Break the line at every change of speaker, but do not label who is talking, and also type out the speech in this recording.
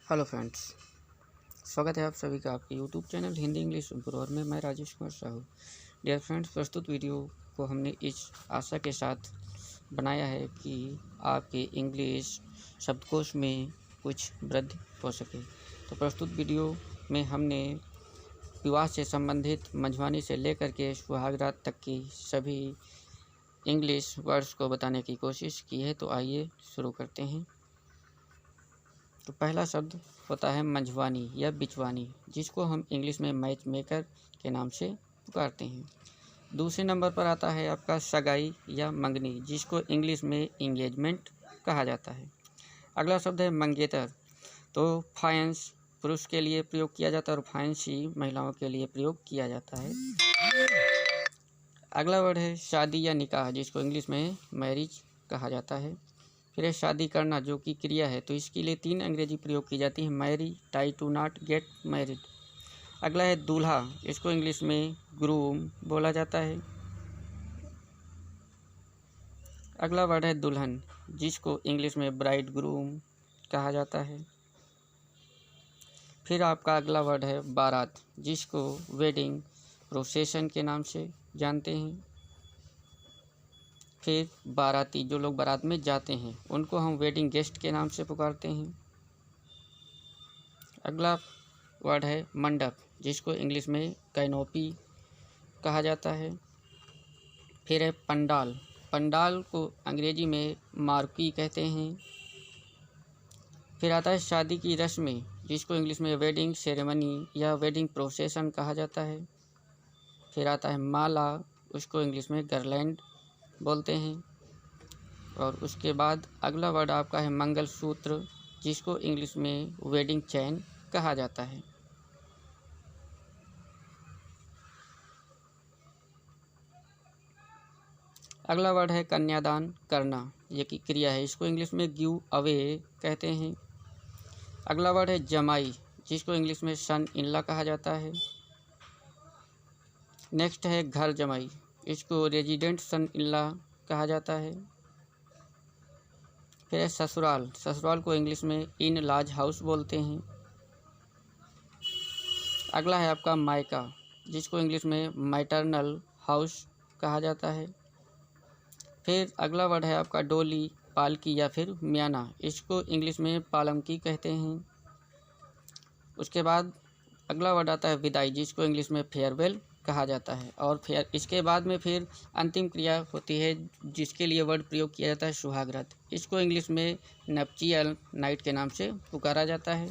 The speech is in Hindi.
हेलो फ्रेंड्स, स्वागत है आप सभी का आपके YouTube channel Hindi English improve और मैं राजेश कुमार साहू। डियर फ्रेंड्स, प्रस्तुत वीडियो को हमने इस आशा के साथ बनाया है कि आपके इंग्लिश शब्दकोश में कुछ वृद्धि हो सके। तो प्रस्तुत वीडियो में हमने विवाह से संबंधित मंझवानी से लेकर के सुहागरात तक की सभी इंग्लिश वर्ड्स को बताने की कोशिश की है। तो आइए शुरू करते हैं। तो पहला शब्द होता है मंझवानी या बिचवानी, जिसको हम इंग्लिश में मैच मेकर के नाम से पुकारते हैं। दूसरे नंबर पर आता है आपका सगाई या मंगनी, जिसको इंग्लिश में इंगेजमेंट कहा जाता है। अगला शब्द है मंगेतर। तो फायंस पुरुष के लिए प्रयोग किया जाता है और फायंसी महिलाओं के लिए प्रयोग किया जाता है। अगला वर्ड है शादी या निकाह, जिसको इंग्लिश में मैरिज कहा जाता है। फिर है शादी करना, जो कि क्रिया है, तो इसके लिए 3 अंग्रेजी प्रयोग की जाती है, marry, tie to knot, get married. अगला है दूल्हा, इसको इंग्लिश में ग्रूम बोला जाता है। अगला वर्ड है दुल्हन, जिसको इंग्लिश में ब्राइड ग्रूम कहा जाता है। फिर आपका अगला वर्ड है बारात, जिसको वेडिंग प्रोसेशन के नाम से जानते हैं। फिर बाराती, जो लोग बारात में जाते हैं, उनको हम वेडिंग गेस्ट के नाम से पुकारते हैं। अगला वर्ड है मंडप, जिसको इंग्लिश में कैनोपी कहा जाता है। फिर है पंडाल, पंडाल को अंग्रेजी में मार्की कहते हैं। फिर आता है शादी की रस्में, जिसको इंग्लिश में वेडिंग सेरेमनी या वेडिंग प्रोसेशन कहा जाता है। फिर आता है माला, उसको इंग्लिश में गारलैंड बोलते हैं। और उसके बाद अगला वर्ड आपका है मंगलसूत्र, जिसको इंग्लिश में वेडिंग चैन कहा जाता है। अगला वर्ड है कन्यादान करना, ये की क्रिया है, इसको इंग्लिश में गिव अवे कहते हैं। अगला वर्ड है जमाई, जिसको इंग्लिश में सन इन लॉ कहा जाता है। नेक्स्ट है घर जमाई, इसको रेजिडेंट सन इन लॉ कहा जाता है। फिर है ससुराल, ससुराल को इंग्लिश में इन लॉज हाउस बोलते हैं। अगला है आपका मायका, जिसको इंग्लिश में मैटरनल हाउस कहा जाता है। फिर अगला वर्ड है आपका डोली, पालकी या फिर म्याना, इसको इंग्लिश में पालमकी कहते हैं। उसके बाद अगला वर्ड आता है विदाई, जिसको इंग्लिश में फेयरवेल कहा जाता है। और फिर इसके बाद में फिर अंतिम क्रिया होती है, जिसके लिए वर्ड प्रयोग किया जाता है सुहागरात, इसको इंग्लिश में नप्चियल नाइट के नाम से पुकारा जाता है।